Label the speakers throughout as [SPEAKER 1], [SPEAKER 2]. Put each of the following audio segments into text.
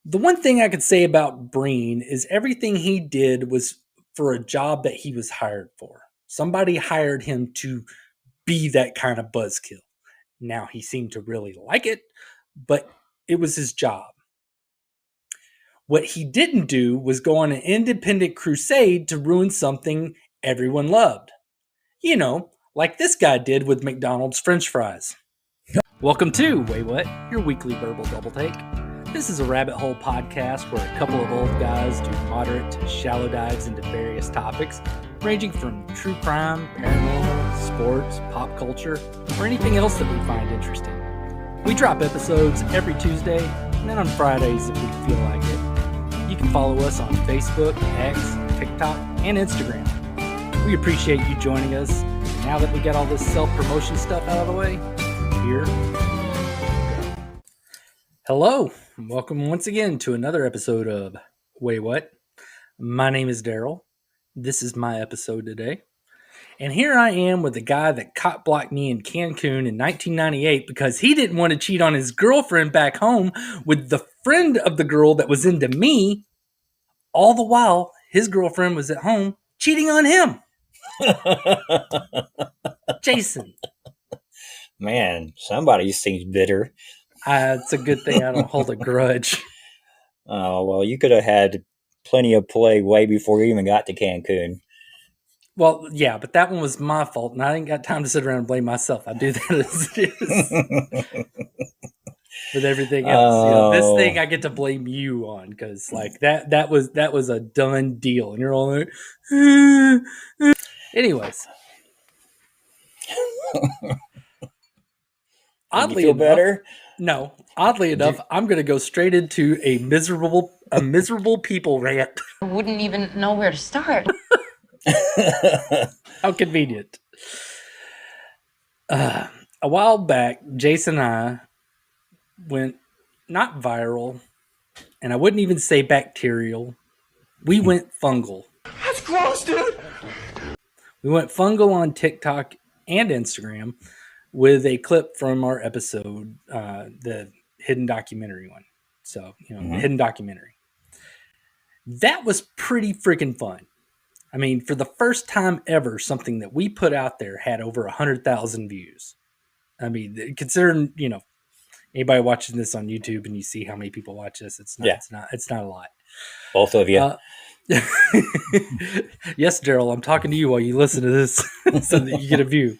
[SPEAKER 1] The one thing I could say about Breen is everything he did was for a job that he was hired for. Somebody hired him to be that kind of buzzkill. Now, he seemed to really like it, but it was his job. What he didn't do was go on an independent crusade to ruin something everyone loved. You know, like this guy did with McDonald's French fries. Welcome to Waywut, your weekly verbal double take. This is a rabbit hole podcast where a couple of old guys do moderate to shallow dives into various topics, ranging from true crime, paranormal, sports, pop culture, or anything else that we find interesting. We drop episodes every Tuesday, and then on Fridays if we feel like it. You can follow us on Facebook, X, TikTok, and Instagram. We appreciate you joining us. Now that we got all this self-promotion stuff out of the way, here we go. Hello, and welcome once again to another episode of Waywut. My name is Darrell. This is my episode today. And here I am with the guy that cop blocked me in Cancun in 1998 because he didn't want to cheat on his girlfriend back home with the friend of the girl that was into me. All the while, his girlfriend was at home cheating on him. Jason.
[SPEAKER 2] Man, somebody seems bitter.
[SPEAKER 1] It's a good thing I don't hold a grudge.
[SPEAKER 2] Oh, well, you could have had plenty of play way before you even got to Cancun.
[SPEAKER 1] Well, yeah, but that one was my fault, and I ain't got time to sit around and blame myself. I do that as it is. With everything else, this thing I get to blame you on because, like that was a done deal, and you're all like, anyways.
[SPEAKER 2] Oddly enough, better?
[SPEAKER 1] No. Oddly enough, I'm going to go straight into a miserable people rant.
[SPEAKER 3] I wouldn't even know where to start.
[SPEAKER 1] How convenient. A while back, Jason and I went not viral, and I wouldn't even say bacterial. We went fungal.
[SPEAKER 4] That's gross, dude.
[SPEAKER 1] We went fungal on TikTok and Instagram with a clip from our episode, the hidden documentary one. So, the hidden documentary. That was pretty freaking fun. I mean, for the first time ever, something that we put out there had over 100,000 views. I mean, considering, anybody watching this on YouTube and you see how many people watch this, it's not a lot.
[SPEAKER 2] Both of you.
[SPEAKER 1] Yes, Darrell, I'm talking to you while you listen to this so that you get a view.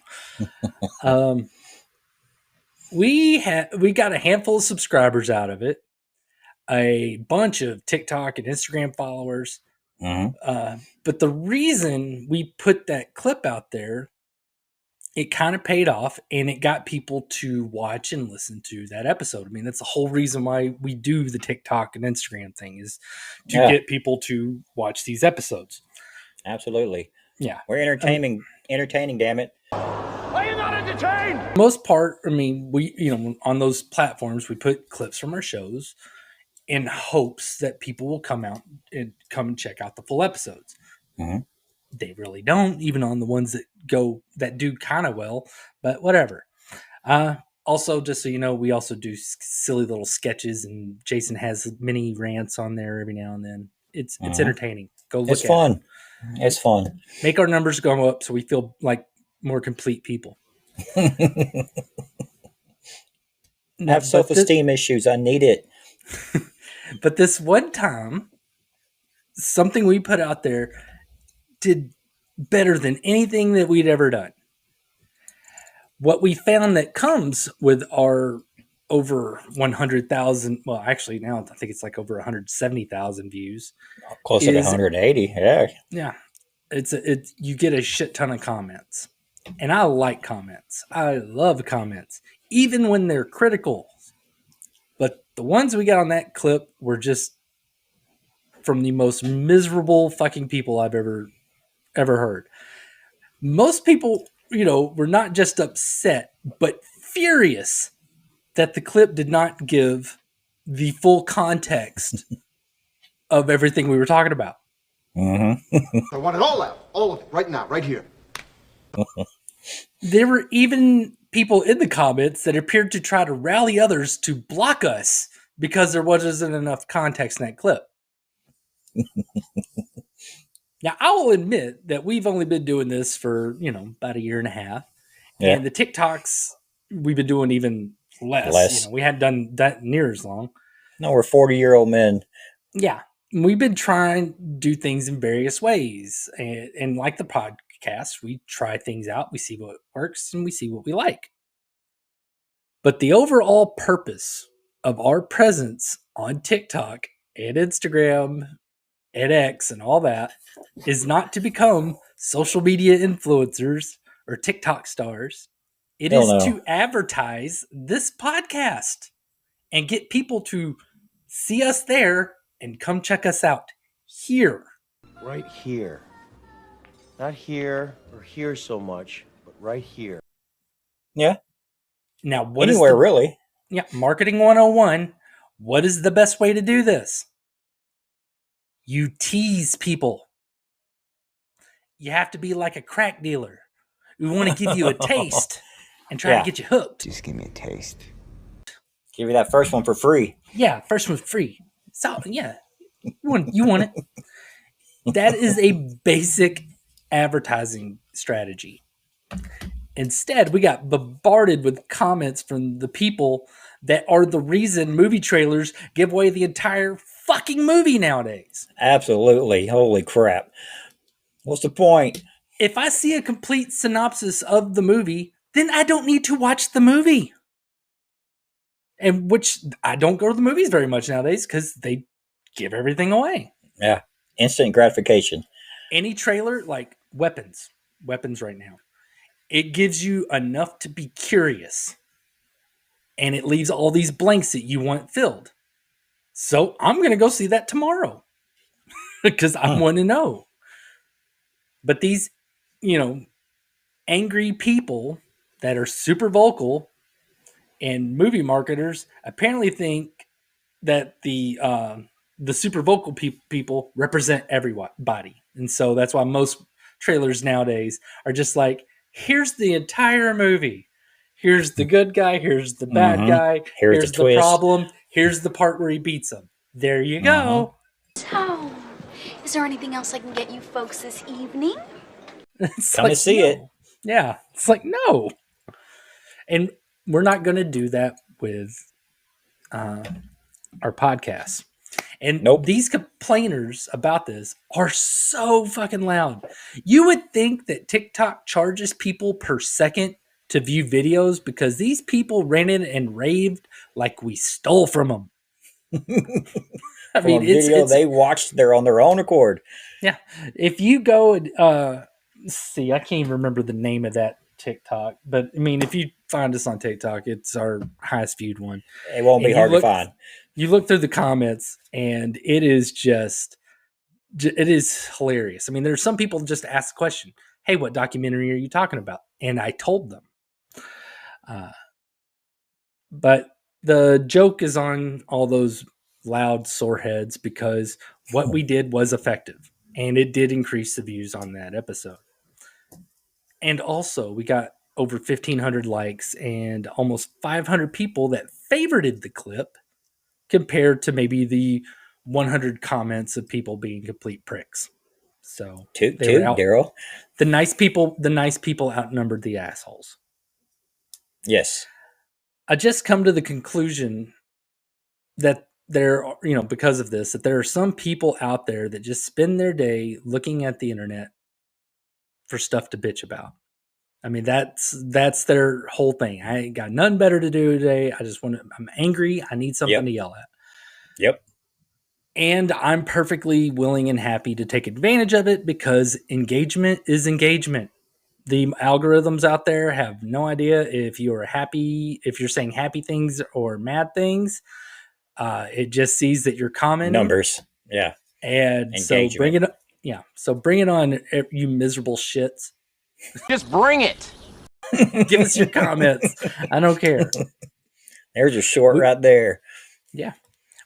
[SPEAKER 1] We got a handful of subscribers out of it, a bunch of TikTok and Instagram followers.
[SPEAKER 2] Mm-hmm.
[SPEAKER 1] But the reason we put that clip out there, it kind of paid off, and it got people to watch and listen to that episode. I mean, that's the whole reason why we do the TikTok and Instagram thing, is to get people to watch these episodes.
[SPEAKER 2] Absolutely.
[SPEAKER 1] Yeah.
[SPEAKER 2] We're entertaining, damn it.
[SPEAKER 4] Are you not entertained?
[SPEAKER 1] Most part, I mean, we, on those platforms, we put clips from our shows in hopes that people will come and check out the full episodes.
[SPEAKER 2] Mm-hmm.
[SPEAKER 1] They really don't, even on the ones that do kind of well, but whatever. Also, just so you know, we also do silly little sketches, and Jason has mini rants on there every now and then. It's entertaining. Go look.
[SPEAKER 2] It's fun. It's fun.
[SPEAKER 1] Make our numbers go up so we feel like more complete people.
[SPEAKER 2] I have self-esteem issues. I need it.
[SPEAKER 1] But this one time, something we put out there did better than anything that we'd ever done. What we found that comes with our over 100,000, well, actually now I think it's like over 170,000 views.
[SPEAKER 2] Closer to 180, yeah.
[SPEAKER 1] Yeah. You get a shit ton of comments. And I like comments. I love comments, even when they're critical. But the ones we got on that clip were just from the most miserable fucking people I've ever heard. Most people, were not just upset, but furious that the clip did not give the full context of everything we were talking about.
[SPEAKER 2] Mm-hmm.
[SPEAKER 4] I want it all out. All of it. Right now. Right here.
[SPEAKER 1] There were even people in the comments that appeared to try to rally others to block us because there wasn't enough context in that clip. Now, I will admit that we've only been doing this for, about a year and a half.
[SPEAKER 2] Yeah.
[SPEAKER 1] And the TikToks, we've been doing even less. We hadn't done that near as long.
[SPEAKER 2] No, we're 40-year-old men.
[SPEAKER 1] Yeah. We've been trying to do things in various ways. And like the podcast, we try things out. We see what works and we see what we like. But the overall purpose of our presence on TikTok and Instagram and X and all that is not to become social media influencers or TikTok stars. It is to advertise this podcast and get people to see us there and come check us out here.
[SPEAKER 5] Right here. Not here or here so much, but right here.
[SPEAKER 2] Yeah.
[SPEAKER 1] Now, what
[SPEAKER 2] anywhere really?
[SPEAKER 1] Yeah, marketing 101. What is the best way to do this? You tease people. You have to be like a crack dealer. We want to give you a taste and try to get you hooked.
[SPEAKER 6] Just give me a taste.
[SPEAKER 2] Give you that first one for free.
[SPEAKER 1] Yeah, first one's free. So, yeah, you want it. That is a basic advertising strategy. Instead, we got bombarded with comments from the people that are the reason movie trailers give away the entire fucking movie nowadays.
[SPEAKER 2] Absolutely. Holy crap. What's the point?
[SPEAKER 1] If I see a complete synopsis of the movie, then I don't need to watch the movie. And which I don't go to the movies very much nowadays because they give everything away.
[SPEAKER 2] Yeah. Instant gratification.
[SPEAKER 1] Any trailer, like weapons right now, it gives you enough to be curious. And it leaves all these blanks that you want filled. So I'm going to go see that tomorrow because I want to know. But these, angry people that are super vocal and movie marketers apparently think that the super vocal people represent everybody. And so that's why most trailers nowadays are just like, here's the entire movie. Here's the good guy. Here's the bad guy. Here's the problem. Here's the part where he beats him. There you go.
[SPEAKER 7] So, is there anything else I can get you folks this evening?
[SPEAKER 2] Come and see it.
[SPEAKER 1] Yeah. It's like, no. And we're not going to do that with our podcasts. And these complainers about this are so fucking loud. You would think that TikTok charges people per second to view videos because these people ranted and raved like we stole from them. I mean,
[SPEAKER 2] it's they watched on their own accord.
[SPEAKER 1] Yeah. If you go and see, I can't even remember the name of that TikTok, but I mean, if you find us on TikTok, it's our highest viewed one.
[SPEAKER 2] It won't be hard to find.
[SPEAKER 1] You look through the comments and it is hilarious. I mean, there's some people just ask the question, hey, what documentary are you talking about? And I told them. But the joke is on all those loud sore heads because what we did was effective and it did increase the views on that episode. And also we got over 1,500 likes and almost 500 people that favorited the clip compared to maybe the 100 comments of people being complete pricks. So
[SPEAKER 2] Darrell.
[SPEAKER 1] The nice people outnumbered the assholes.
[SPEAKER 2] Yes.
[SPEAKER 1] I just come to the conclusion that because of this, that there are some people out there that just spend their day looking at the internet for stuff to bitch about. I mean, that's their whole thing. I ain't got nothing better to do today. I'm angry. I need something to yell at.
[SPEAKER 2] Yep.
[SPEAKER 1] And I'm perfectly willing and happy to take advantage of it because engagement is engagement. The algorithms out there have no idea if you're saying happy things or mad things. It just sees that you're commenting.
[SPEAKER 2] Numbers. Yeah.
[SPEAKER 1] And engagement. So bring it on, you miserable shits.
[SPEAKER 5] Just bring it.
[SPEAKER 1] Give us your comments. I don't care.
[SPEAKER 2] There's your short right there.
[SPEAKER 1] Yeah.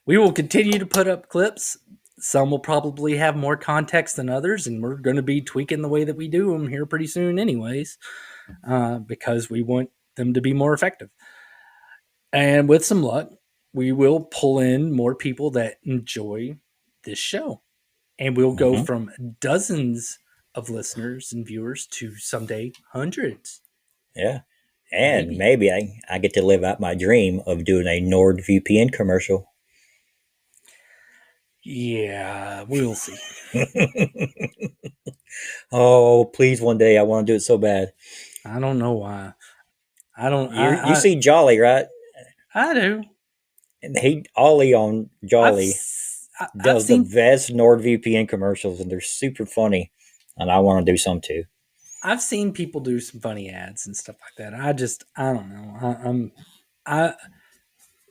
[SPEAKER 1] We will continue to put up clips. Some will probably have more context than others, and we're going to be tweaking the way that we do them here pretty soon anyways, because we want them to be more effective. And with some luck, we will pull in more people that enjoy this show. And we'll go from dozens of listeners and viewers to someday hundreds.
[SPEAKER 2] Yeah. And maybe I get to live out my dream of doing a NordVPN commercial.
[SPEAKER 1] Yeah, we'll see.
[SPEAKER 2] Oh, please, one day I want to do it so bad.
[SPEAKER 1] I don't know why.
[SPEAKER 2] You see Jolly, right?
[SPEAKER 1] I do.
[SPEAKER 2] And Ollie on Jolly does the best NordVPN commercials, and they're super funny. And I want to do some too.
[SPEAKER 1] I've seen people do some funny ads and stuff like that. I don't know.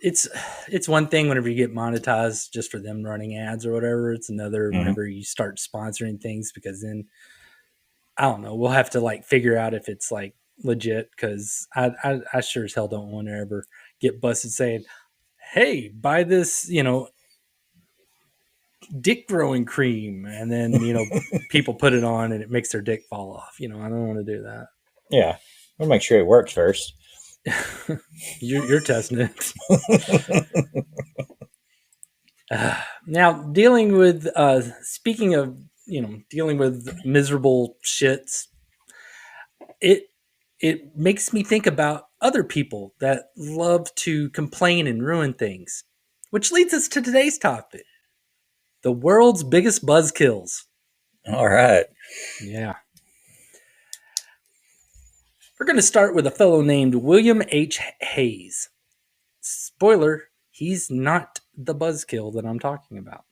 [SPEAKER 1] It's one thing whenever you get monetized just for them running ads or whatever. It's another whenever you start sponsoring things, because then I don't know. We'll have to like figure out if it's like legit, because I sure as hell don't want to ever get busted saying, "Hey, buy this, dick growing cream," and then people put it on and it makes their dick fall off. I don't want to do that.
[SPEAKER 2] Yeah, we'll make sure it works first.
[SPEAKER 1] You're testing it. Now, dealing with speaking of dealing with miserable shits, it makes me think about other people that love to complain and ruin things, which leads us to today's topic: the world's biggest buzzkills.
[SPEAKER 2] All right.
[SPEAKER 1] Yeah. We're going to start with a fellow named William H. Hayes. Spoiler, he's not the buzzkill that I'm talking about.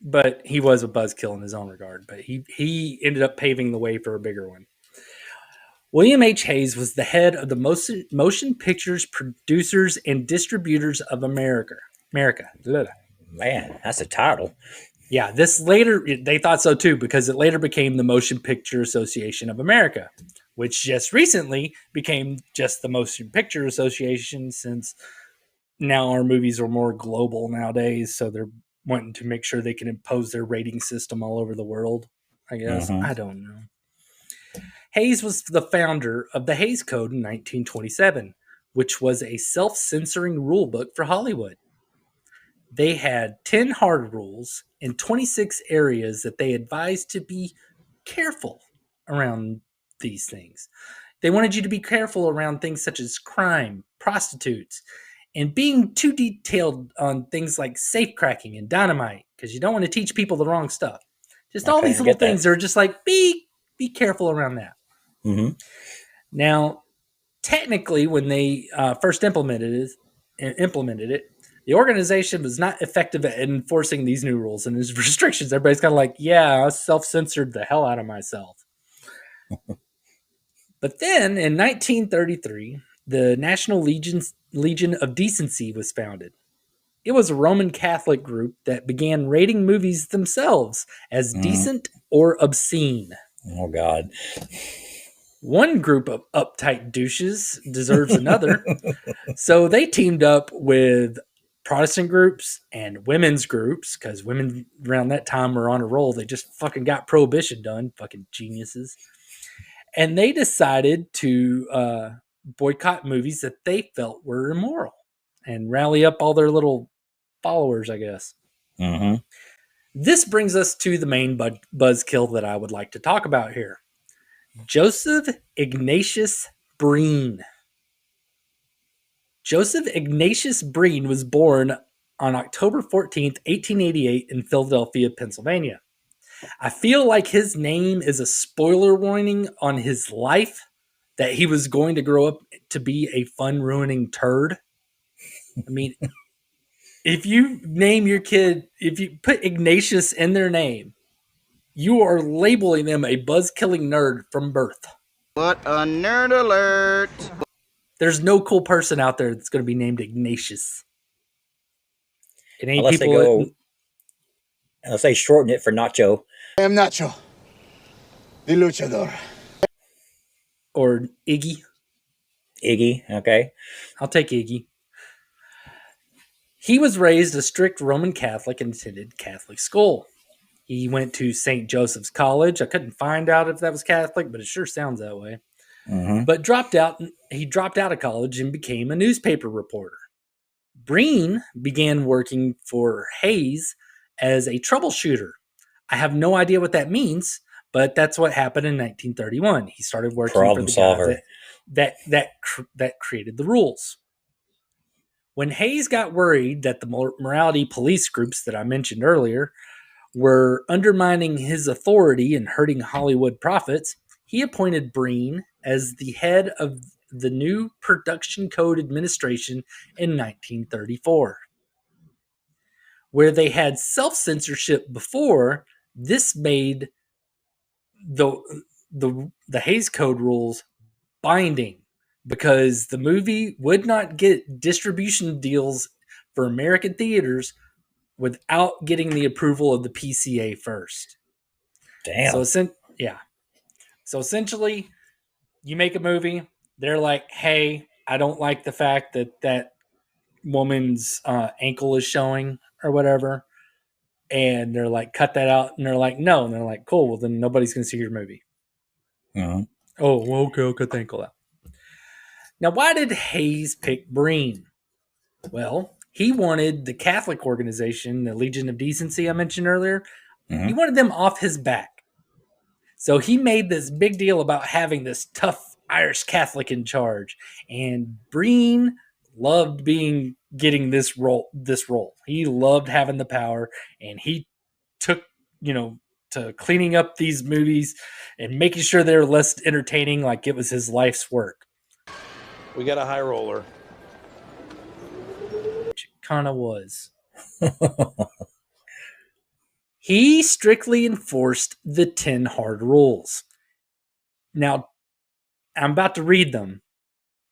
[SPEAKER 1] But he was a buzzkill in his own regard. But he ended up paving the way for a bigger one. William H. Hayes was the head of the Motion Pictures Producers and Distributors of America.
[SPEAKER 2] Man, that's a title.
[SPEAKER 1] Yeah, this later, they thought so too, because it later became the Motion Picture Association of America, which just recently became just the Motion Picture Association, since now our movies are more global nowadays. So they're wanting to make sure they can impose their rating system all over the world, I guess. I don't know. Hayes was the founder of the Hayes Code in 1927, which was a self-censoring rule book for Hollywood. They had 10 hard rules and 26 areas that they advised to be careful around these things. They wanted you to be careful around things such as crime, prostitutes, and being too detailed on things like safe cracking and dynamite, because you don't want to teach people the wrong stuff. Just all these little things are just like, be careful around that. Now, technically, when they first implemented it, the organization was not effective at enforcing these new rules and these restrictions. Everybody's kind of like, yeah, I self-censored the hell out of myself. But then in 1933, the National Legion of Decency was founded. It was a Roman Catholic group that began rating movies themselves as decent or obscene.
[SPEAKER 2] Oh, God.
[SPEAKER 1] One group of uptight douches deserves another. So they teamed up with Protestant groups and women's groups, because women around that time were on a roll. They just fucking got prohibition done. Fucking geniuses. And they decided to boycott movies that they felt were immoral and rally up all their little followers, I guess. This brings us to the main buzzkill that I would like to talk about here. Joseph Ignatius Breen. Joseph Ignatius Breen was born on October 14th, 1888 in Philadelphia, Pennsylvania. I feel like his name is a spoiler warning on his life, that he was going to grow up to be a fun-ruining turd. I mean, if you name your kid, if you put Ignatius in their name, you are labeling them a buzz-killing nerd from birth.
[SPEAKER 6] What a nerd alert!
[SPEAKER 1] There's no cool person out there that's going to be named Ignatius. It ain't
[SPEAKER 2] Unless
[SPEAKER 1] people.
[SPEAKER 2] Unless they shorten it for Nacho.
[SPEAKER 4] I am Nacho, the luchador.
[SPEAKER 1] Or Iggy.
[SPEAKER 2] Iggy, okay.
[SPEAKER 1] I'll take Iggy. He was raised a strict Roman Catholic and attended Catholic school. He went to St. Joseph's College. I couldn't find out if that was Catholic, but it sure sounds that way. But he dropped out of college and became a newspaper reporter. Breen began working for Hayes as a troubleshooter. I have no idea what that means, but that's what happened in 1931. He started working
[SPEAKER 2] Problem
[SPEAKER 1] for the
[SPEAKER 2] solver.
[SPEAKER 1] guy that created the rules. When Hayes got worried that the morality police groups that I mentioned earlier were undermining his authority and hurting Hollywood profits, he appointed Breen as the head of the new Production Code Administration in 1934. Where they had self-censorship before, this made the Hays Code rules binding, because the movie would not get distribution deals for American theaters without getting the approval of the PCA first.
[SPEAKER 2] Damn.
[SPEAKER 1] So essentially, you make a movie, they're like, hey, I don't like the fact that woman's ankle is showing or whatever. And they're like, cut that out. And they're like, no. And they're like, cool, well, then nobody's going to see your movie.
[SPEAKER 2] Uh-huh.
[SPEAKER 1] Oh, well, okay, I'll cut the ankle out. Now, why did Hayes pick Breen? Well, he wanted the Catholic organization, the Legion of Decency I mentioned earlier, he wanted them off his back. So he made this big deal about having this tough Irish Catholic in charge. And Breen loved getting this role. He loved having the power, and he took, to cleaning up these movies and making sure they're less entertaining, like it was his life's work.
[SPEAKER 5] We got a high roller.
[SPEAKER 1] Which it kind of was. He strictly enforced the 10 hard rules. Now, I'm about to read them,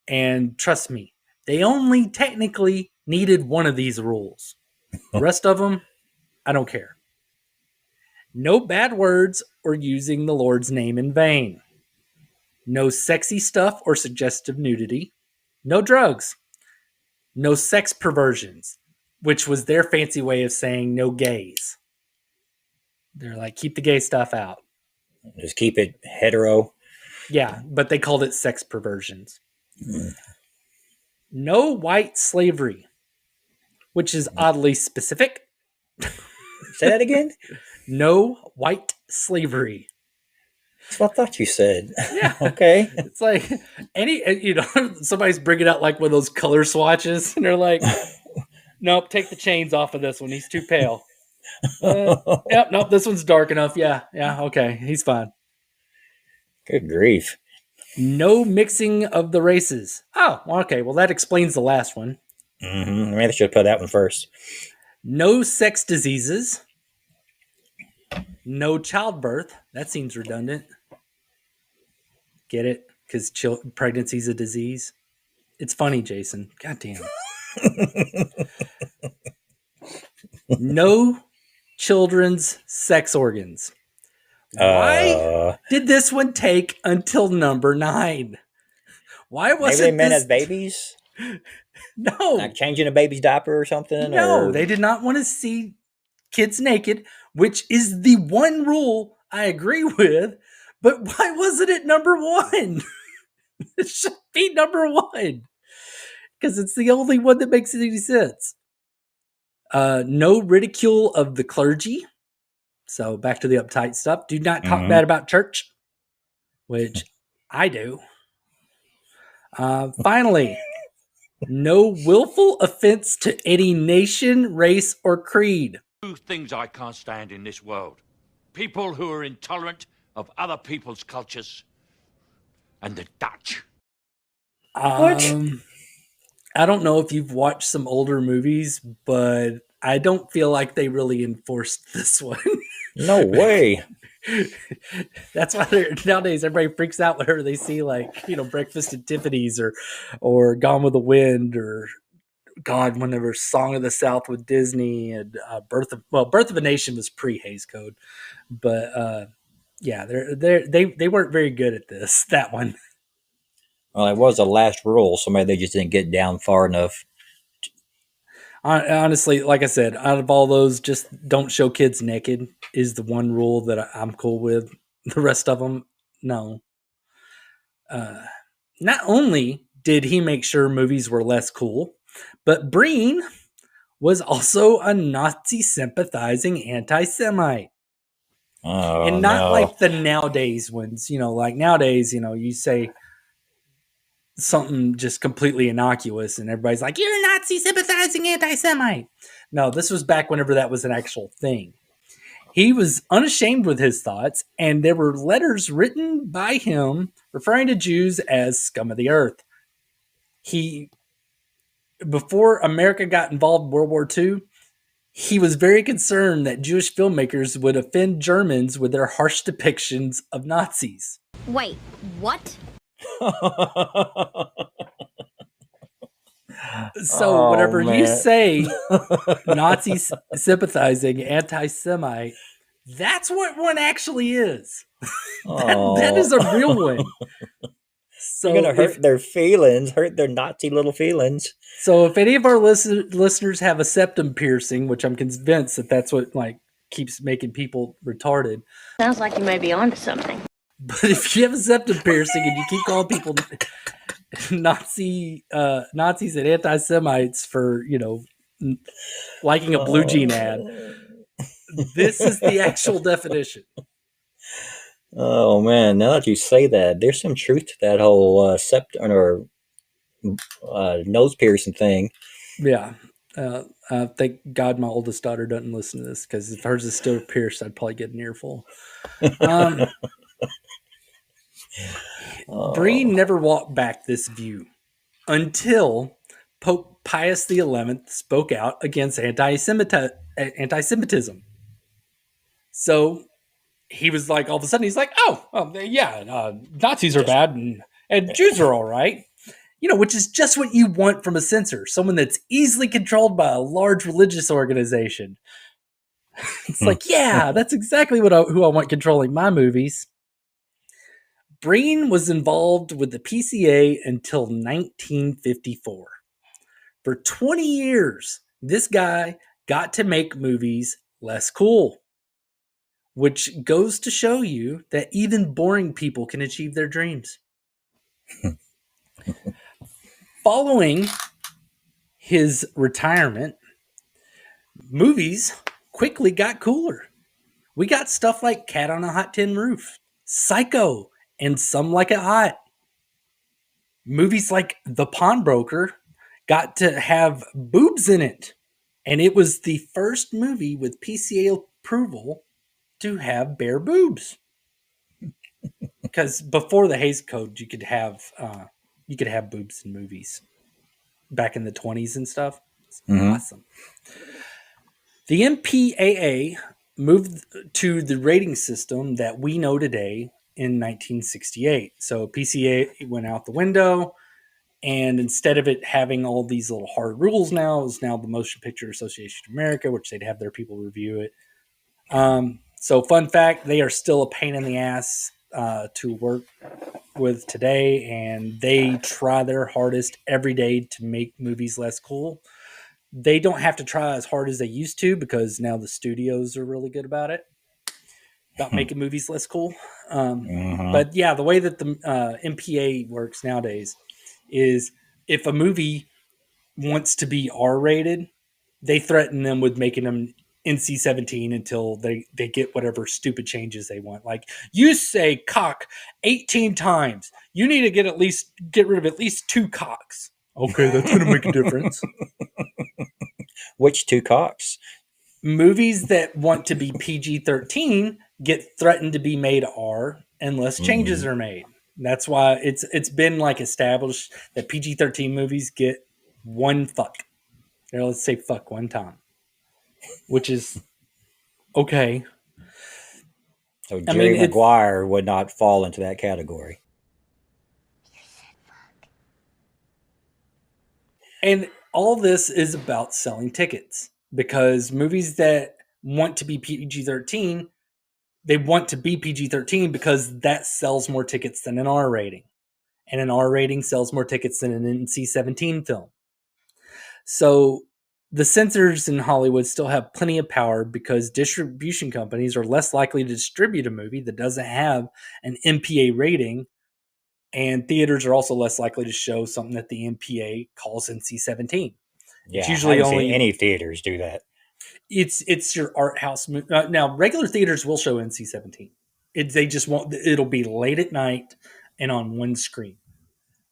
[SPEAKER 1] and trust me, they only technically needed one of these rules. The rest of them, I don't care. No bad words or using the Lord's name in vain. No sexy stuff or suggestive nudity. No drugs. No sex perversions, which was their fancy way of saying no gays. They're like, keep the gay stuff out.
[SPEAKER 2] Just keep it hetero.
[SPEAKER 1] Yeah, but they called it sex perversions. No white slavery, which is oddly specific.
[SPEAKER 2] Say that again?
[SPEAKER 1] No white slavery.
[SPEAKER 2] That's what I thought you said.
[SPEAKER 1] Yeah.
[SPEAKER 2] Okay.
[SPEAKER 1] It's like somebody's bringing out like one of those color swatches, and they're like, nope, take the chains off of this one. He's too pale. Yep, nope, this one's dark enough. Yeah, okay, he's fine.
[SPEAKER 2] Good grief.
[SPEAKER 1] No mixing of the races. Oh, okay, well, that explains the last one.
[SPEAKER 2] Maybe I should put that one first. No
[SPEAKER 1] sex diseases. No childbirth. That seems redundant. Get it? Because pregnancy's a disease. It's funny, Jason. God damn. No children's sex organs. Why did this one take until number 9? Why wasn't
[SPEAKER 2] maybe they meant as babies?
[SPEAKER 1] No.
[SPEAKER 2] Like changing a baby's diaper or something?
[SPEAKER 1] No, they did not want to see kids naked, which is the one rule I agree with, but why wasn't it number 1? It should be number 1, because it's the only one that makes any sense. No ridicule of the clergy. So back to the uptight stuff. Do not talk bad about church, which I do. Finally, no willful offense to any nation, race, or creed.
[SPEAKER 8] 2 things I can't stand in this world. People who are intolerant of other people's cultures, and the Dutch.
[SPEAKER 1] What? I don't know if you've watched some older movies, but I don't feel like they really enforced this one.
[SPEAKER 2] No way.
[SPEAKER 1] That's why nowadays everybody freaks out whenever they see Breakfast at Tiffany's or Gone with the Wind, or whenever Song of the South with Disney, and Birth of a Nation was pre-Hays Code, but they weren't very good at that one.
[SPEAKER 2] Well, it was the last rule, so maybe they just didn't get down far enough.
[SPEAKER 1] Honestly, like I said, out of all those, just don't show kids naked is the one rule that I'm cool with. The rest of them, no. Not only did he make sure movies were less cool, But Breen was also a Nazi-sympathizing anti-Semite.
[SPEAKER 2] Oh,
[SPEAKER 1] and not
[SPEAKER 2] no.
[SPEAKER 1] like the nowadays ones, like nowadays, you say something just completely innocuous and everybody's like, you're a Nazi sympathizing anti-Semite. No, this was back whenever that was an actual thing. He was unashamed with his thoughts, and there were letters written by him referring to Jews as scum of the earth. Before America got involved in World War II, he was very concerned that Jewish filmmakers would offend Germans with their harsh depictions of Nazis.
[SPEAKER 7] Wait, what?
[SPEAKER 1] So whenever you say Nazi sympathizing anti-Semite, that's what one actually is. that is a real one. So
[SPEAKER 2] you're going to hurt their feelings, hurt their Nazi little feelings.
[SPEAKER 1] So if any of our listeners have a septum piercing, which I'm convinced that's what keeps making people retarded.
[SPEAKER 3] Sounds like you may be onto something.
[SPEAKER 1] But if you have a septum piercing and you keep calling people Nazis and anti-Semites for, liking a blue jean ad, this is the actual definition.
[SPEAKER 2] Oh, man. Now that you say that, there's some truth to that whole septum or nose piercing thing.
[SPEAKER 1] Yeah. Thank God my oldest daughter doesn't listen to this, because if hers is still pierced, I'd probably get an earful. Breen never walked back this view until Pope Pius XI spoke out against anti-Semitism. So he was like, all of a sudden, he's like, Nazis are bad and Jews are all right. Which is just what you want from a censor, someone that's easily controlled by a large religious organization. It's like, yeah, that's exactly who I want controlling my movies. Breen was involved with the PCA until 1954. For 20 years, this guy got to make movies less cool, which goes to show you that even boring people can achieve their dreams. Following his retirement, movies quickly got cooler. We got stuff like Cat on a Hot Tin Roof, Psycho, and Some Like It Hot. Movies like The Pawnbroker got to have boobs in it. And it was the first movie with PCA approval to have bare boobs. Because before the Hays Code, you could have boobs in movies back in the 1920s and stuff. It's awesome. The MPAA moved to the rating system that we know today in 1968. So PCA went out the window, and instead of it having all these little hard rules now, it was now the Motion Picture Association of America, which they'd have their people review it. So fun fact, they are still a pain in the ass to work with today, and they try their hardest every day to make movies less cool. They don't have to try as hard as they used to, because now the studios are really good about making movies less cool. But yeah, the way that the MPA works nowadays is if a movie wants to be R-rated, they threaten them with making them NC-17 until they get whatever stupid changes they want. Like, you say cock 18 times, you need to get rid of at least 2 cocks. Okay, that's going to make a difference.
[SPEAKER 2] Which 2 cocks?
[SPEAKER 1] Movies that want to be PG-13 get threatened to be made R unless changes are made. That's why it's been established that PG-13 movies get 1 fuck. Let's say fuck 1 time, which is okay.
[SPEAKER 2] So Jerry Maguire would not fall into that category.
[SPEAKER 1] And all this is about selling tickets, because movies that want to be PG-13, they want to be PG-13 because that sells more tickets than an R rating. And an R rating sells more tickets than an NC-17 film. So the censors in Hollywood still have plenty of power, because distribution companies are less likely to distribute a movie that doesn't have an MPA rating, and theaters are also less likely to show something that the MPA calls NC-17.
[SPEAKER 2] Yeah,
[SPEAKER 1] it's usually only
[SPEAKER 2] any theaters do that.
[SPEAKER 1] It's your art house. Now, regular theaters will show NC-17. They just won't. It'll be late at night and on one screen.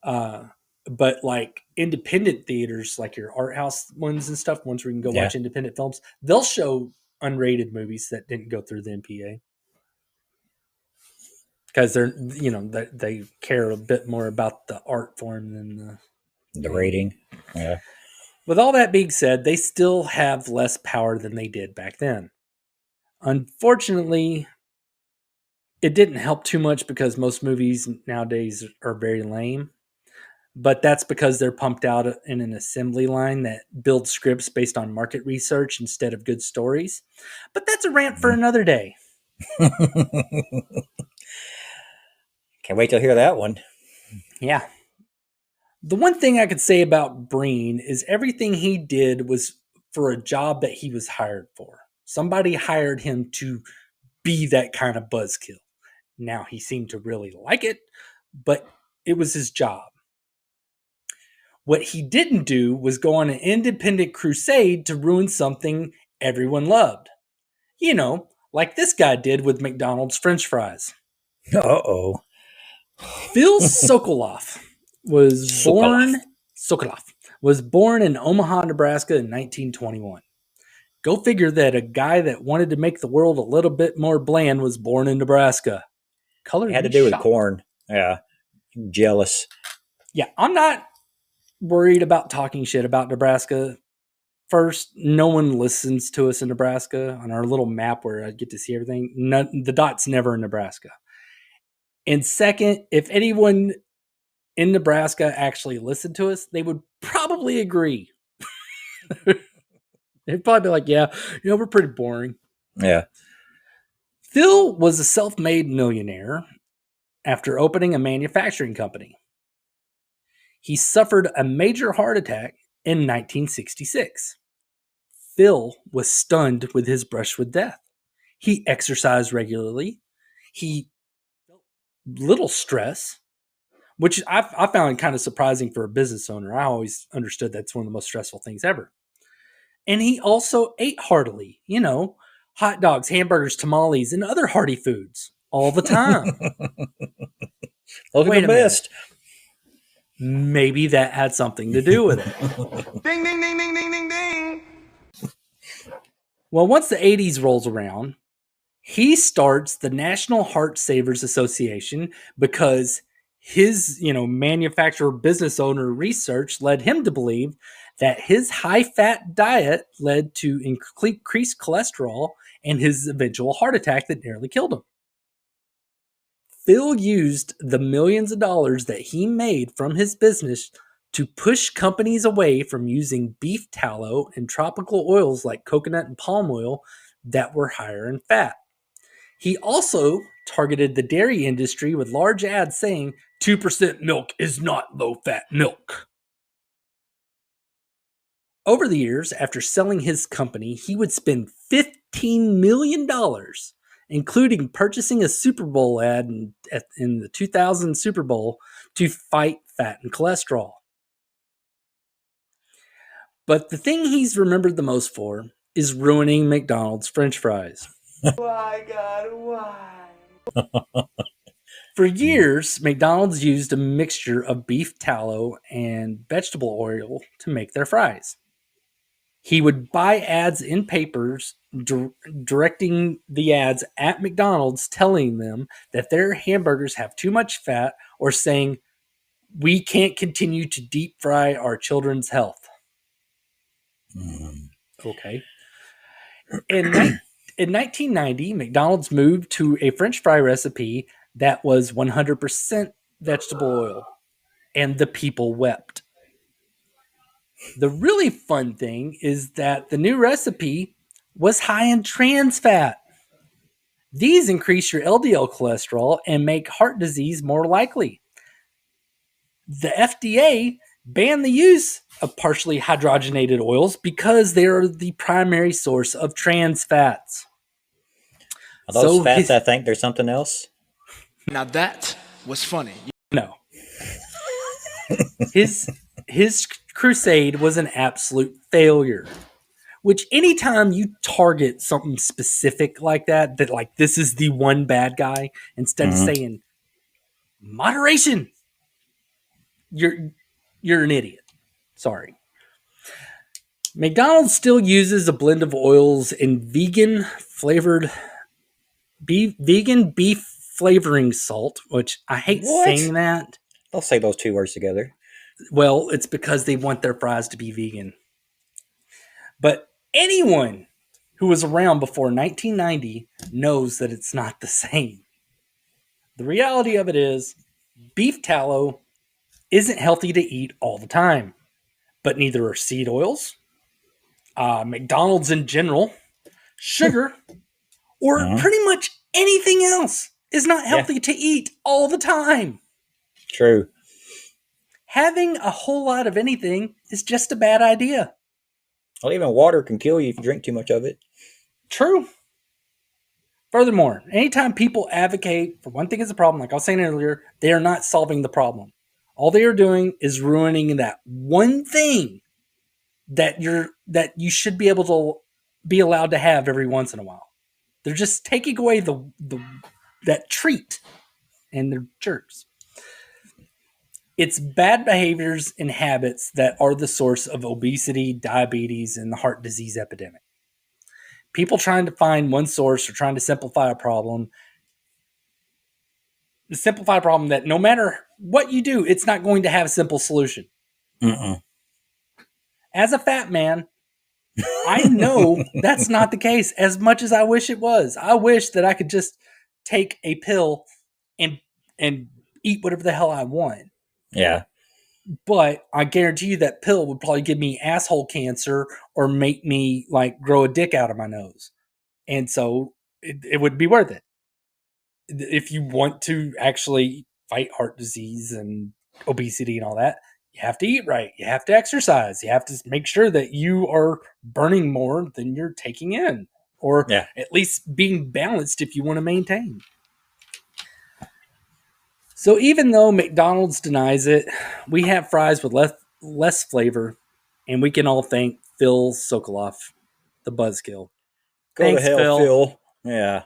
[SPEAKER 1] But like independent theaters, like your art house ones and stuff, ones where you can go watch independent films, they'll show unrated movies that didn't go through the MPA because they're they care a bit more about the art form than
[SPEAKER 2] the rating. Yeah.
[SPEAKER 1] With all that being said, they still have less power than they did back then. Unfortunately, it didn't help too much because most movies nowadays are very lame. But that's because they're pumped out in an assembly line that builds scripts based on market research instead of good stories. But that's a rant for another day.
[SPEAKER 2] Can't wait to hear that one.
[SPEAKER 1] Yeah. The one thing I could say about Breen is everything he did was for a job that he was hired for. Somebody hired him to be that kind of buzzkill. Now, he seemed to really like it, but it was his job. What he didn't do was go on an independent crusade to ruin something everyone loved. Like this guy did with McDonald's French fries.
[SPEAKER 2] Uh-oh.
[SPEAKER 1] Phil Sokolof was born in Omaha, Nebraska in 1921. Go figure that a guy that wanted to make the world a little bit more bland was born in Nebraska.
[SPEAKER 2] It had to do with corn. Yeah. I'm jealous.
[SPEAKER 1] Yeah, I'm not worried about talking shit about Nebraska. First, no one listens to us in Nebraska on our little map where I get to see everything. The dot's never in Nebraska. And second, if anyone in Nebraska actually listened to us, they would probably agree. They'd probably be like, yeah, we're pretty boring.
[SPEAKER 2] Yeah.
[SPEAKER 1] Phil was a self-made millionaire after opening a manufacturing company. He suffered a major heart attack in 1966. Phil was stunned with his brush with death. He exercised regularly. He felt little stress, which I found kind of surprising for a business owner. I always understood that's one of the most stressful things ever. And he also ate heartily, hot dogs, hamburgers, tamales, and other hearty foods all the time.
[SPEAKER 2] Those are the best.
[SPEAKER 1] Maybe that had something to do with it.
[SPEAKER 4] Ding, ding, ding, ding, ding, ding, ding.
[SPEAKER 1] Well, once the 80s rolls around, he starts the National Heart Savers Association because his, manufacturer business owner research led him to believe that his high-fat diet led to increased cholesterol and his eventual heart attack that nearly killed him. Phil used the millions of dollars that he made from his business to push companies away from using beef tallow and tropical oils like coconut and palm oil that were higher in fat. He also targeted the dairy industry with large ads saying 2% milk is not low-fat milk. Over the years, after selling his company, he would spend $15 million, including purchasing a Super Bowl ad in the 2000 Super Bowl to fight fat and cholesterol. But the thing he's remembered the most for is ruining McDonald's French fries.
[SPEAKER 4] Why, God, why?
[SPEAKER 1] For years, McDonald's used a mixture of beef tallow and vegetable oil to make their fries. He would buy ads in papers directing the ads at McDonald's, telling them that their hamburgers have too much fat or saying, we can't continue to deep fry our children's health. Okay. In 1990, McDonald's moved to a French fry recipe that was 100% vegetable oil, and the people wept. The really fun thing is that the new recipe was high in trans fat. These increase your LDL cholesterol and make heart disease more likely. The FDA banned the use of partially hydrogenated oils because they are the primary source of trans fats.
[SPEAKER 2] Are those fats that think there's something else?
[SPEAKER 4] Now that was funny.
[SPEAKER 1] No. His crusade was an absolute failure. Which anytime you target something specific like that like this is the one bad guy, instead of saying moderation, you're an idiot. Sorry. McDonald's still uses a blend of oils and vegan beef flavoring salt, which I hate saying that.
[SPEAKER 2] They'll say those two words together.
[SPEAKER 1] Well, it's because they want their fries to be vegan. But anyone who was around before 1990 knows that it's not the same. The reality of it is, beef tallow isn't healthy to eat all the time, but neither are seed oils, McDonald's in general, sugar, or pretty much anything else is not healthy to eat all the time.
[SPEAKER 2] True.
[SPEAKER 1] Having a whole lot of anything is just a bad idea.
[SPEAKER 2] Well, even water can kill you if you drink too much of it.
[SPEAKER 1] True. Furthermore, anytime people advocate for one thing as a problem, like I was saying earlier, they are not solving the problem. All they are doing is ruining that one thing that you should be able to be allowed to have every once in a while. They're just taking away that treat, and they're jerks. It's bad behaviors and habits that are the source of obesity, diabetes, and the heart disease epidemic. People trying to find one source or trying to simplify a problem. Simplify a problem that no matter what you do, it's not going to have a simple solution. As a fat man, I know that's not the case as much as I wish it was. I wish that I could just take a pill and eat whatever the hell I want.
[SPEAKER 2] Yeah.
[SPEAKER 1] But I guarantee you that pill would probably give me asshole cancer or make me like grow a dick out of my nose. And so it would be worth it. If you want to actually fight heart disease and obesity and all that, you have to eat right. You have to exercise. You have to make sure that you are burning more than you're taking in, or at least being balanced if you want to maintain. So even though McDonald's denies it, we have fries with less flavor, and we can all thank Phil Sokolof, the Buzzkill.
[SPEAKER 2] Thanks, to hell, Phil. Yeah.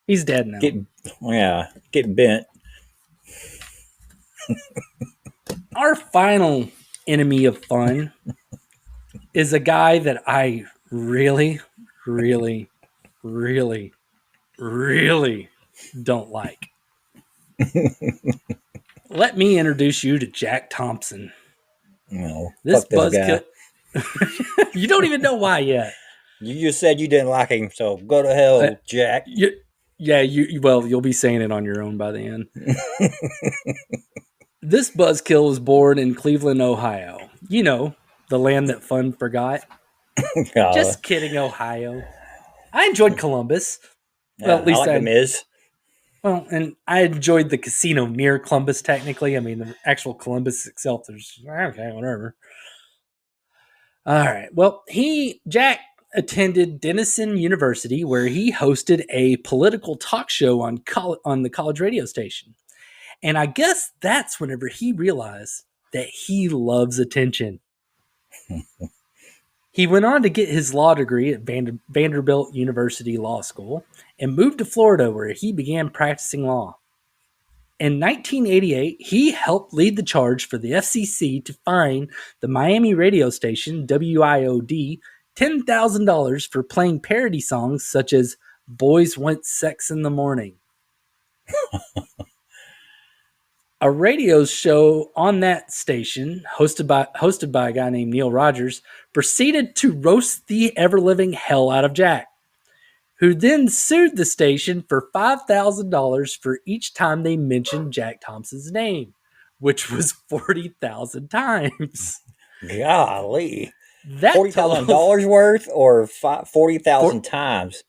[SPEAKER 1] He's dead now.
[SPEAKER 2] Getting bent.
[SPEAKER 1] Our final enemy of fun is a guy that I really, really, really, really don't like. Let me introduce you to Jack Thompson.
[SPEAKER 2] No,
[SPEAKER 1] this Buzzkill. You don't even know why yet.
[SPEAKER 2] You just said you didn't like him, so go to hell, Jack.
[SPEAKER 1] You'll be saying it on your own by the end. This Buzzkill was born in Cleveland, Ohio. You know, the land that fun forgot. Just kidding, Ohio. I enjoyed Columbus. Well, at least
[SPEAKER 2] I like the Miz.
[SPEAKER 1] Well, and I enjoyed the casino near Columbus, technically. I mean, the actual Columbus itself, there's, okay, whatever. All right. Well, Jack attended Denison University, where he hosted a political talk show on the college radio station. And I guess that's whenever he realized that he loves attention. He went on to get his law degree at Vanderbilt University Law School and moved to Florida, where he began practicing law. In 1988, he helped lead the charge for the FCC to fine the Miami radio station WIOD $10,000 for playing parody songs such as Boys Want Sex in the Morning. A radio show on that station, hosted by a guy named Neil Rogers, proceeded to roast the ever-living hell out of Jack, who then sued the station for $5,000 for each time they mentioned Jack Thompson's name, which was 40,000 times.
[SPEAKER 2] Golly. $40,000 worth or 40,000 times?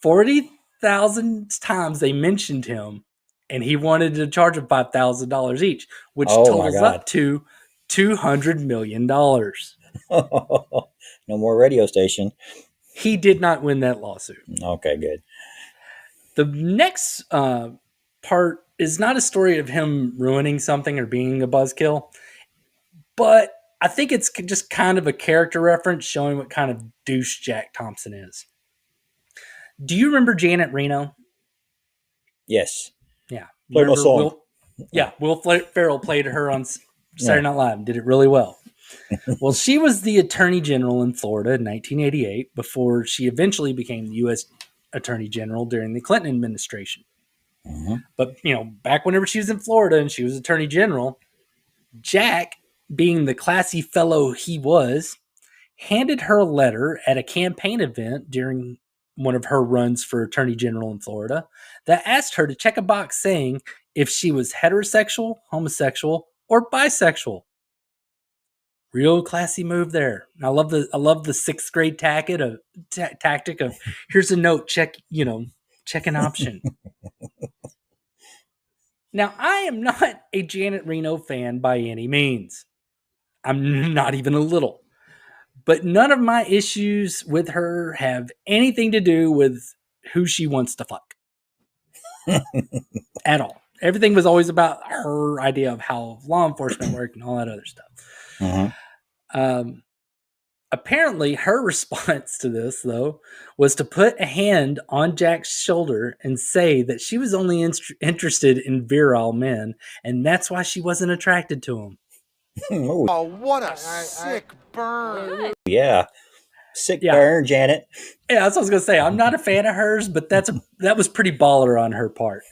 [SPEAKER 1] 40,000 times they mentioned him. And he wanted to charge them $5,000 each, which totals up to $200 million. No
[SPEAKER 2] more radio station.
[SPEAKER 1] He did not win that lawsuit.
[SPEAKER 2] Okay, good.
[SPEAKER 1] The next part is not a story of him ruining something or being a buzzkill, but I think it's just kind of a character reference showing what kind of douche Jack Thompson is. Do you remember Janet Reno?
[SPEAKER 2] Yes.
[SPEAKER 1] Yeah.
[SPEAKER 2] Play my song.
[SPEAKER 1] Will Ferrell played her on Saturday Night Live and did it really well. Well, she was the Attorney General in Florida in 1988 before she eventually became the U.S. Attorney General during the Clinton administration.
[SPEAKER 2] Mm-hmm.
[SPEAKER 1] But, back whenever she was in Florida and she was Attorney General, Jack, being the classy fellow he was, handed her a letter at a campaign event during one of her runs for Attorney General in Florida that asked her to check a box saying if she was heterosexual, homosexual, or bisexual. Real classy move there. I love the sixth grade tactic of here's a note, check an option. Now, I am not a Janet Reno fan by any means. I'm not even a little. But none of my issues with her have anything to do with who she wants to fuck. At all. Everything was always about her idea of how law enforcement worked and all that other stuff.
[SPEAKER 2] Mm-hmm.
[SPEAKER 1] Apparently, her response to this, though, was to put a hand on Jack's shoulder and say that she was only interested in virile men, and that's why she wasn't attracted to him.
[SPEAKER 5] Oh, what a sick burn.
[SPEAKER 2] Yeah. Sick burn, Janet.
[SPEAKER 1] Yeah, that's what I was going to say. I'm not a fan of hers, but that was pretty baller on her part.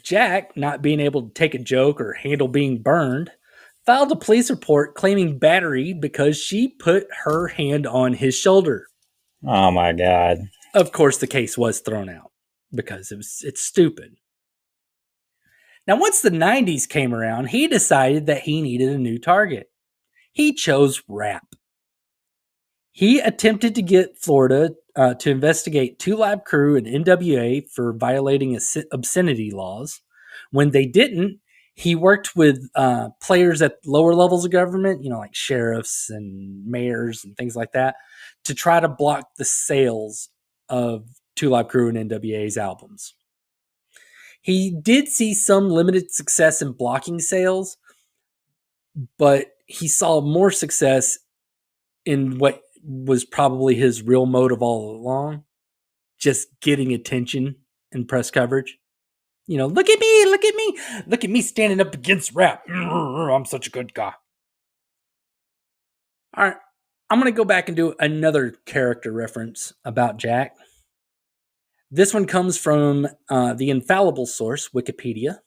[SPEAKER 1] Jack, not being able to take a joke or handle being burned, filed a police report claiming battery because she put her hand on his shoulder.
[SPEAKER 2] Oh, my God.
[SPEAKER 1] Of course, the case was thrown out because it's stupid. Now, once the 90s came around, he decided that he needed a new target. He chose rap. He attempted to get Florida to investigate 2 Live Crew and NWA for violating obscenity laws. When they didn't, he worked with players at lower levels of government, like sheriffs and mayors and things like that, to try to block the sales of 2 Live Crew and NWA's albums. He did see some limited success in blocking sales, but he saw more success in what was probably his real motive all along, just getting attention and press coverage. Look at me standing up against rap. I'm such a good guy. All right, I'm going to go back and do another character reference about Jack. This one comes from the infallible source, Wikipedia.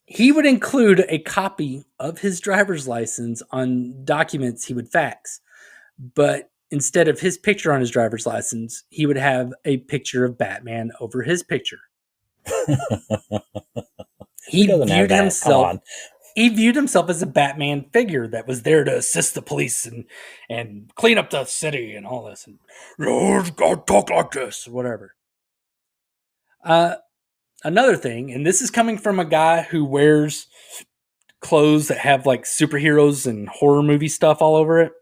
[SPEAKER 1] He would include a copy of his driver's license on documents he would fax, but instead of his picture on his driver's license, he would have a picture of Batman over his picture. He viewed himself as a Batman figure that was there to assist the police and clean up the city and all this. And God, talk like this, or whatever. Another thing, and this is coming from a guy who wears clothes that have like superheroes and horror movie stuff all over it.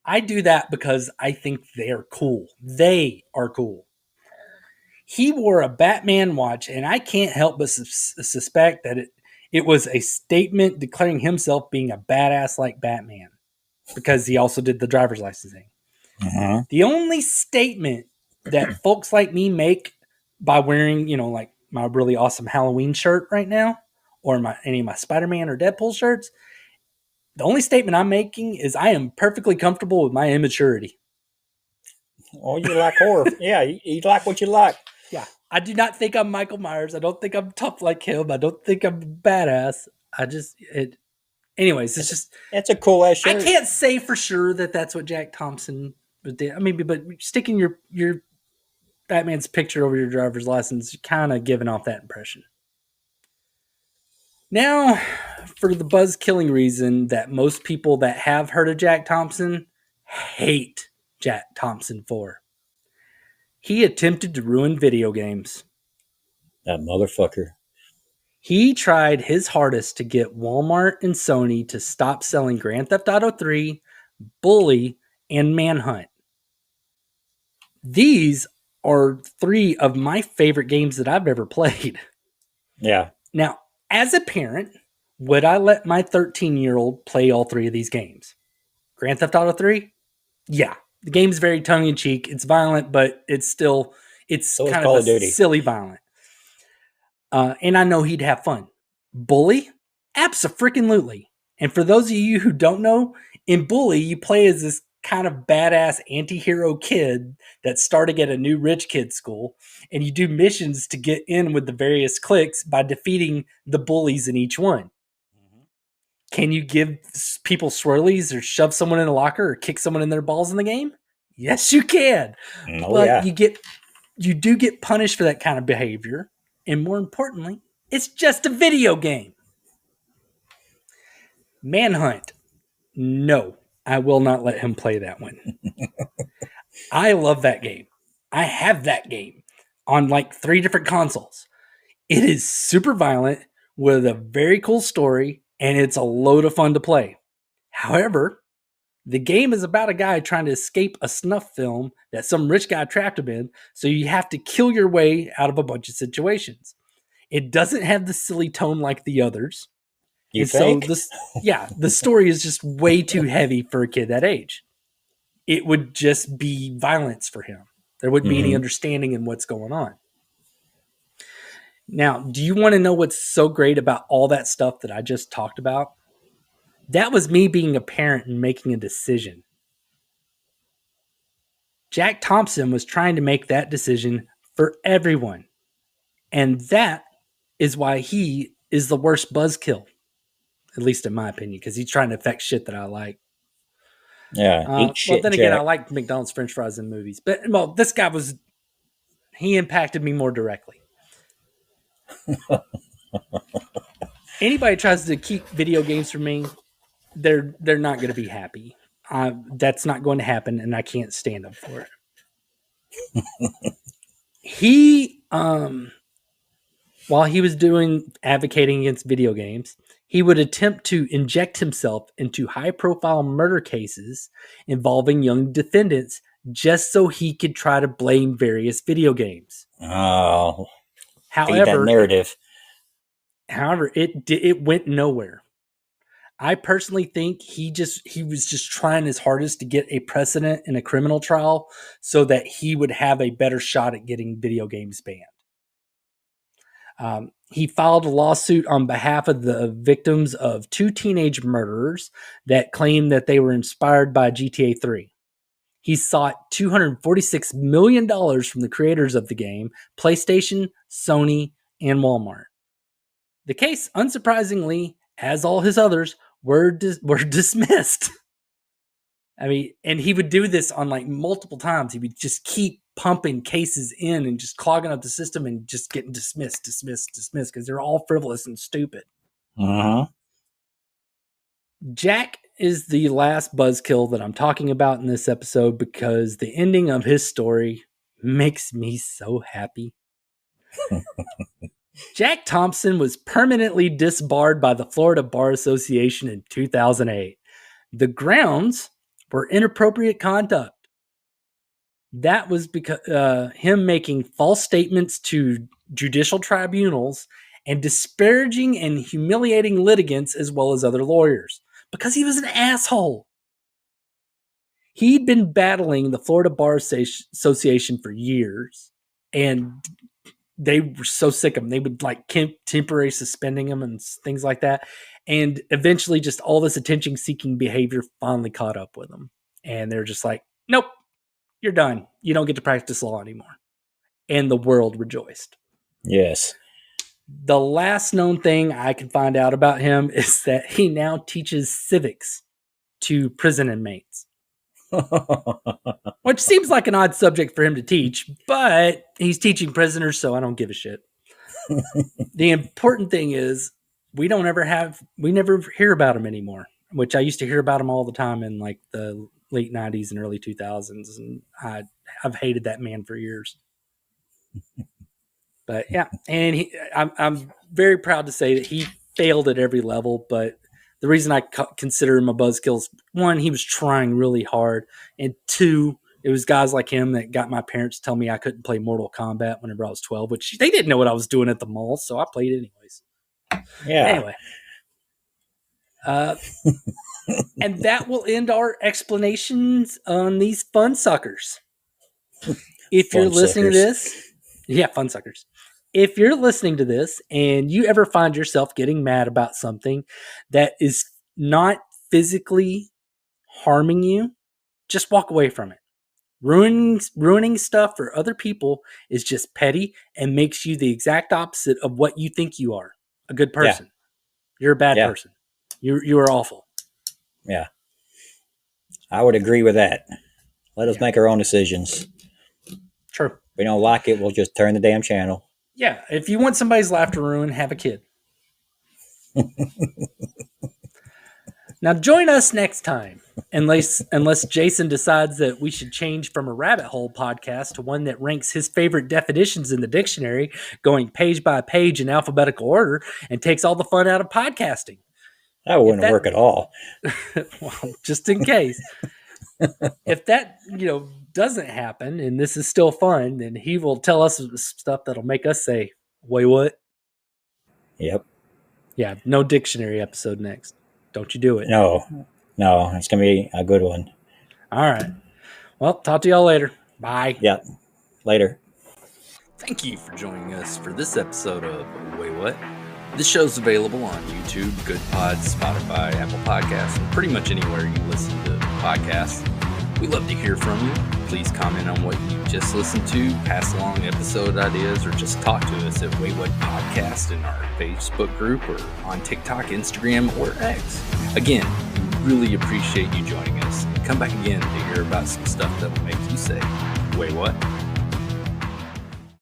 [SPEAKER 1] I do that because I think they're cool. They are cool. He wore a Batman watch, and I can't help but suspect that it was a statement declaring himself being a badass like Batman, because he also did the driver's licensing.
[SPEAKER 2] Mm-hmm.
[SPEAKER 1] The only statement that folks like me make by wearing, like my really awesome Halloween shirt right now, or any of my Spider-Man or Deadpool shirts, the only statement I'm making is I am perfectly comfortable with my immaturity.
[SPEAKER 2] Oh, you like horror. Yeah, you like what you like.
[SPEAKER 1] Yeah. I do not think I'm Michael Myers. I don't think I'm tough like him. I don't think I'm badass. Anyways,
[SPEAKER 2] it's a cool ass shirt.
[SPEAKER 1] I can't say for sure that that's what Jack Thompson did. I mean, but sticking your Batman's picture over your driver's license, kind of giving off that impression. Now, for the buzz killing reason that most people that have heard of Jack Thompson hate Jack Thompson for. He attempted to ruin video games.
[SPEAKER 2] That motherfucker.
[SPEAKER 1] He tried his hardest to get Walmart and Sony to stop selling Grand Theft Auto 3, Bully, and Manhunt. These are 3 of my favorite games that I've ever played.
[SPEAKER 2] Yeah.
[SPEAKER 1] Now, as a parent, Would I let my 13-year-old play all 3 of these games? Grand Theft Auto 3? Yeah. The game's very tongue-in-cheek. It's violent, but it's still,
[SPEAKER 2] So
[SPEAKER 1] kind
[SPEAKER 2] Call
[SPEAKER 1] of
[SPEAKER 2] of Duty.
[SPEAKER 1] silly violent. And I know he'd have fun. Bully? Abso-freaking-lutely. And for those of you who don't know, in Bully, you play as this kind of badass anti-hero kid that's starting at a new rich kid school, and you do missions to get in with the various cliques by defeating the bullies in each one. Can you give people swirlies or shove someone in a locker or kick someone in their balls in the game? Yes, you can.
[SPEAKER 2] Oh,
[SPEAKER 1] But
[SPEAKER 2] yeah.
[SPEAKER 1] you do get punished for that kind of behavior. And more importantly, it's just a video game. Manhunt. No, I will not let him play that one. I love that game. I have that game on like 3 different consoles. It is super violent with a very cool story, and it's a load of fun to play. However, the game is about a guy trying to escape a snuff film that some rich guy trapped him in, so you have to kill your way out of a bunch of situations. It doesn't have the silly tone like the others.
[SPEAKER 2] You
[SPEAKER 1] and
[SPEAKER 2] think?
[SPEAKER 1] So the story is just way too heavy for a kid that age. It would just be violence for him. There wouldn't be any understanding in what's going on. Now, do you want to know what's so great about all that stuff that I just talked about? That was me being a parent and making a decision. Jack Thompson was trying to make that decision for everyone. And that is why he is the worst buzzkill. At least in my opinion, because he's trying to affect shit that I like.
[SPEAKER 2] Yeah, eat shit,
[SPEAKER 1] well, then
[SPEAKER 2] Jack.
[SPEAKER 1] again, I like McDonald's French fries in movies. But, well, this guy he impacted me more directly. Anybody tries to keep video games from me, they're not going to be happy. That's not going to happen, and I can't stand them for it. He, while he was advocating against video games, he would attempt to inject himself into high-profile murder cases involving young defendants just so he could try to blame various video games.
[SPEAKER 2] Oh,
[SPEAKER 1] however,
[SPEAKER 2] that narrative.
[SPEAKER 1] It went nowhere. I personally think he was just trying his hardest to get a precedent in a criminal trial so that he would have a better shot at getting video games banned. He filed a lawsuit on behalf of the victims of 2 teenage murderers that claimed that they were inspired by GTA 3. He sought $246 million from the creators of the game, PlayStation, Sony, and Walmart. The case, unsurprisingly, as all his others, were dismissed. I mean, and he would do this on like multiple times. He would just keep pumping cases in and just clogging up the system and just getting dismissed because they're all frivolous and stupid. Jack is the last buzzkill that I'm talking about in this episode because the ending of his story makes me so happy. Jack Thompson was permanently disbarred by the Florida Bar Association in 2008. The grounds were inappropriate conduct. That was because him making false statements to judicial tribunals and disparaging and humiliating litigants as well as other lawyers because he was an asshole. He'd been battling the Florida Bar Association for years, and they were so sick of him. They would like temporarily suspending him and things like that. And eventually just all this attention-seeking behavior finally caught up with him. And they're just like, nope, you're done. You don't get to practice law anymore. And the world rejoiced.
[SPEAKER 2] Yes.
[SPEAKER 1] The last known thing I can find out about him is that he now teaches civics to prison inmates. Which seems like an odd subject for him to teach, but he's teaching prisoners, so I don't give a shit. The important thing is we never hear about him anymore, which I used to hear about him all the time in like the late 90s and early 2000s, and I've hated that man for years. But yeah, and I'm very proud to say that he failed at every level, but the reason I consider him a buzzkill is, 1, he was trying really hard, and 2, it was guys like him that got my parents to tell me I couldn't play Mortal Kombat whenever I was 12, which they didn't know what I was doing at the mall, so I played it anyways.
[SPEAKER 2] Yeah.
[SPEAKER 1] Anyway. And that will end our explanations on these fun suckers. If you're listening to this, fun suckers. If you're listening to this and you ever find yourself getting mad about something that is not physically harming you, just walk away from it. Ruining stuff for other people is just petty and makes you the exact opposite of what you think you are. A good person. Yeah. You're a bad person. You are awful.
[SPEAKER 2] Yeah. I would agree with that. Let us make our own decisions.
[SPEAKER 1] Sure.
[SPEAKER 2] If we don't like it, we'll just turn the damn channel.
[SPEAKER 1] Yeah. If you want somebody's life to ruin, have a kid. Now join us next time, unless Jason decides that we should change from a rabbit hole podcast to one that ranks his favorite definitions in the dictionary, going page by page in alphabetical order, and takes all the fun out of podcasting.
[SPEAKER 2] That wouldn't work at all.
[SPEAKER 1] Well, just in case. If that, doesn't happen and this is still fun, then he will tell us stuff that'll make us say, Waywut.
[SPEAKER 2] Yep.
[SPEAKER 1] Yeah, no dictionary episode next. Don't you do it.
[SPEAKER 2] No, it's going to be a good one.
[SPEAKER 1] All right. Well, talk to y'all later. Bye.
[SPEAKER 2] Yep. Later.
[SPEAKER 1] Thank you for joining us for this episode of Waywut. This show's available on YouTube, GoodPod, Spotify, Apple Podcasts, and pretty much anywhere you listen to podcasts. We love to hear from you. Please comment on what you just listened to, pass along episode ideas, or just talk to us at Waywut Podcast in our Facebook group or on TikTok, Instagram, or X. Again, we really appreciate you joining us. Come back again to hear about some stuff that will make you say, Waywut.